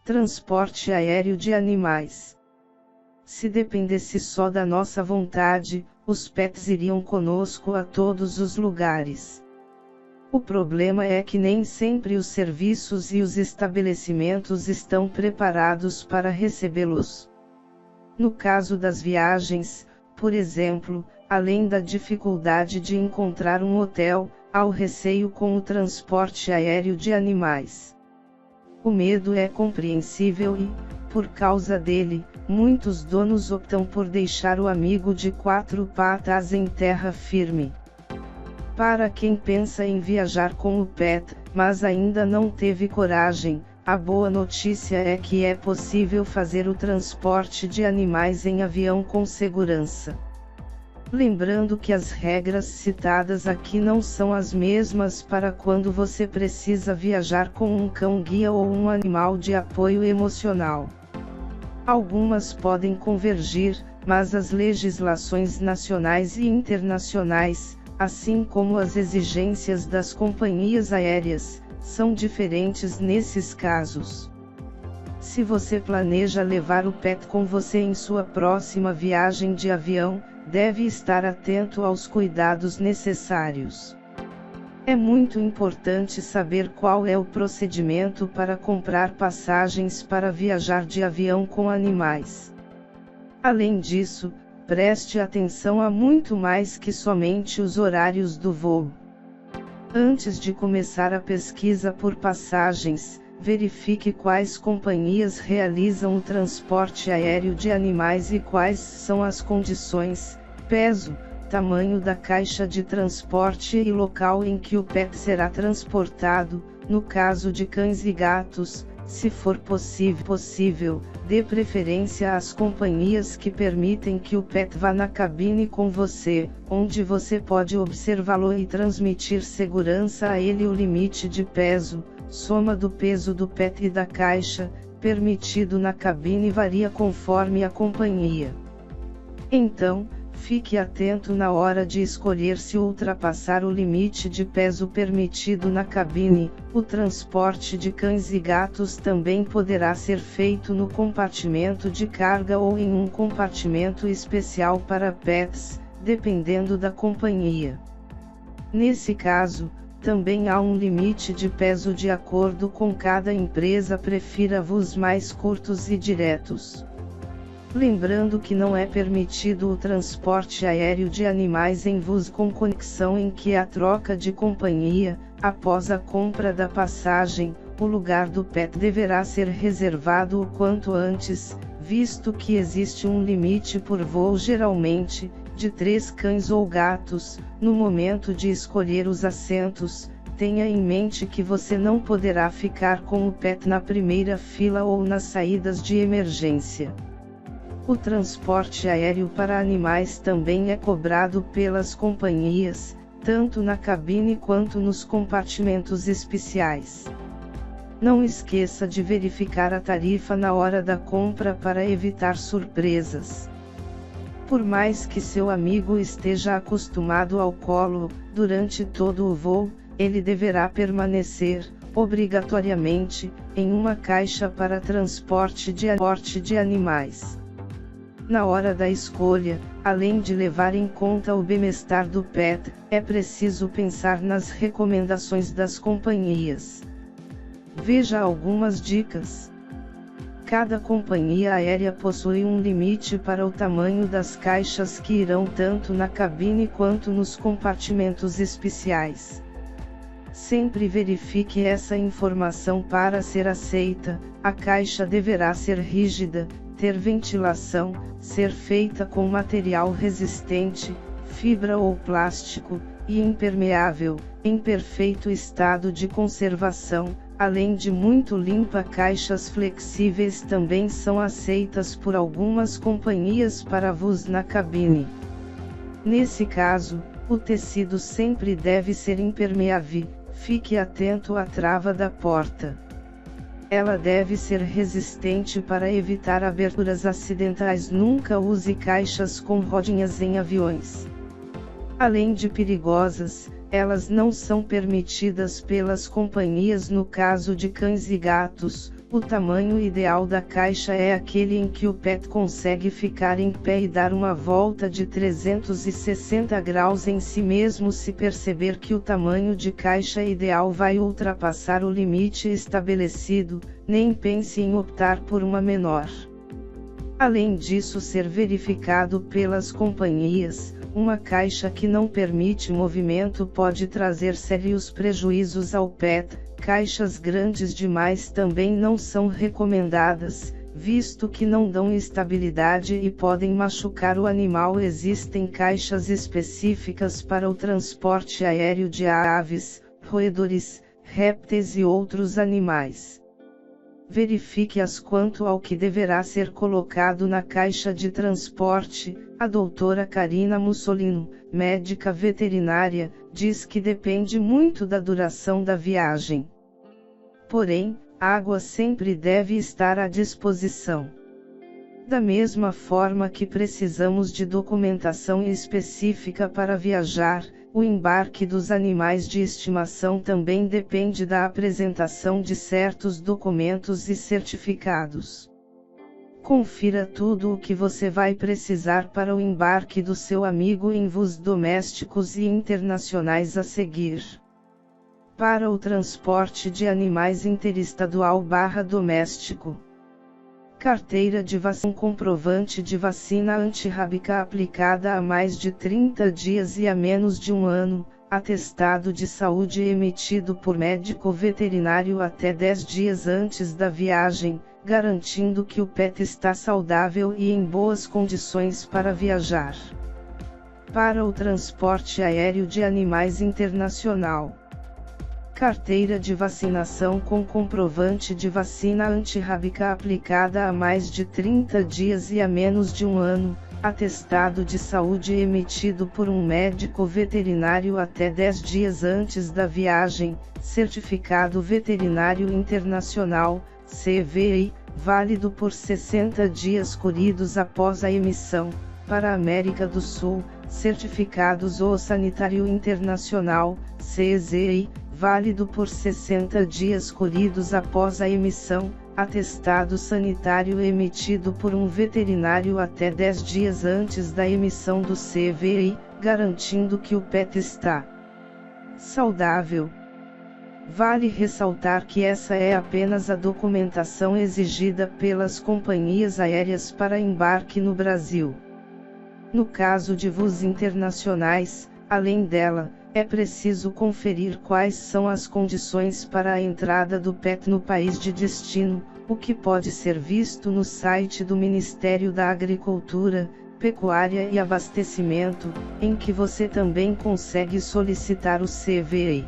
Transporte aéreo de animais. Se dependesse só da nossa vontade, os pets iriam conosco a todos os lugares. O problema é que nem sempre os serviços e os estabelecimentos estão preparados para recebê-los. No caso das viagens, por exemplo, além da dificuldade de encontrar um hotel, há o receio com o transporte aéreo de animais. O medo é compreensível e, por causa dele, muitos donos optam por deixar o amigo de quatro patas em terra firme. Para quem pensa em viajar com o pet, mas ainda não teve coragem, a boa notícia é que é possível fazer o transporte de animais em avião com segurança. Lembrando que as regras citadas aqui não são as mesmas para quando você precisa viajar com um cão-guia ou um animal de apoio emocional. Algumas podem convergir, mas as legislações nacionais e internacionais, assim como as exigências das companhias aéreas, são diferentes nesses casos. Se você planeja levar o pet com você em sua próxima viagem de avião, deve estar atento aos cuidados necessários. É muito importante saber qual é o procedimento para comprar passagens para viajar de avião com animais. Além disso, preste atenção a muito mais que somente os horários do voo. Antes de começar a pesquisa por passagens, verifique quais companhias realizam o transporte aéreo de animais e quais são as condições, peso, tamanho da caixa de transporte e local em que o pet será transportado. No caso de cães e gatos, se for possível, dê preferência às companhias que permitem que o pet vá na cabine com você, onde você pode observá-lo e transmitir segurança a ele. O limite de peso, soma do peso do pet e da caixa, permitido na cabine varia conforme a companhia. Então, fique atento na hora de escolher se ultrapassar o limite de peso permitido na cabine. O transporte de cães e gatos também poderá ser feito no compartimento de carga ou em um compartimento especial para pets, dependendo da companhia. Nesse caso, também há um limite de peso de acordo com cada empresa. Prefira voos mais curtos e diretos. Lembrando que não é permitido o transporte aéreo de animais em voos com conexão em que há troca de companhia. Após a compra da passagem, o lugar do pet deverá ser reservado o quanto antes, visto que existe um limite por voo, geralmente, de 3 cães ou gatos. No momento de escolher os assentos, tenha em mente que você não poderá ficar com o pet na primeira fila ou nas saídas de emergência. O transporte aéreo para animais também é cobrado pelas companhias, tanto na cabine quanto nos compartimentos especiais. Não esqueça de verificar a tarifa na hora da compra para evitar surpresas. Por mais que seu amigo esteja acostumado ao colo, durante todo o voo, ele deverá permanecer, obrigatoriamente, em uma caixa para transporte de animais. Na hora da escolha, além de levar em conta o bem-estar do pet, é preciso pensar nas recomendações das companhias. Veja algumas dicas. Cada companhia aérea possui um limite para o tamanho das caixas que irão tanto na cabine quanto nos compartimentos especiais. Sempre verifique essa informação para ser aceita. A caixa deverá ser rígida, ter ventilação, ser feita com material resistente, fibra ou plástico, e impermeável, em perfeito estado de conservação. Além de muito limpa, caixas flexíveis também são aceitas por algumas companhias para voos na cabine. Nesse caso, o tecido sempre deve ser impermeável. Fique atento à trava da porta. Ela deve ser resistente para evitar aberturas acidentais. Nunca use caixas com rodinhas em aviões. Além de perigosas, elas não são permitidas pelas companhias no caso de cães e gatos. O tamanho ideal da caixa é aquele em que o pet consegue ficar em pé e dar uma volta de 360 graus em si mesmo. Se perceber que o tamanho de caixa ideal vai ultrapassar o limite estabelecido, nem pense em optar por uma menor. Além disso, ser verificado pelas companhias, uma caixa que não permite movimento pode trazer sérios prejuízos ao pet. Caixas grandes demais também não são recomendadas, visto que não dão estabilidade e podem machucar o animal. Existem caixas específicas para o transporte aéreo de aves, roedores, répteis e outros animais. Verifique-as quanto ao que deverá ser colocado na caixa de transporte. A doutora Karina Mussolino, médica veterinária, diz que depende muito da duração da viagem. Porém, água sempre deve estar à disposição. Da mesma forma que precisamos de documentação específica para viajar, o embarque dos animais de estimação também depende da apresentação de certos documentos e certificados. Confira tudo o que você vai precisar para o embarque do seu amigo em voos domésticos e internacionais a seguir. Para o transporte de animais interestadual/doméstico. Carteira de vacina, comprovante de vacina antirrábica aplicada há mais de 30 dias e há menos de um ano, atestado de saúde emitido por médico veterinário até 10 dias antes da viagem, garantindo que o pet está saudável e em boas condições para viajar. Para o transporte aéreo de animais internacional. Carteira de vacinação com comprovante de vacina antirrábica aplicada há mais de 30 dias e há menos de um ano, atestado de saúde emitido por um médico veterinário até 10 dias antes da viagem, certificado veterinário internacional, CVI, válido por 60 dias corridos após a emissão, para a América do Sul, certificado Zoossanitário Internacional, CZI, válido por 60 dias corridos após a emissão, atestado sanitário emitido por um veterinário até 10 dias antes da emissão do CVI, garantindo que o pet está saudável. Vale ressaltar que essa é apenas a documentação exigida pelas companhias aéreas para embarque no Brasil. No caso de voos internacionais, além dela, é preciso conferir quais são as condições para a entrada do pet no país de destino, o que pode ser visto no site do Ministério da Agricultura, Pecuária e Abastecimento, em que você também consegue solicitar o CVI.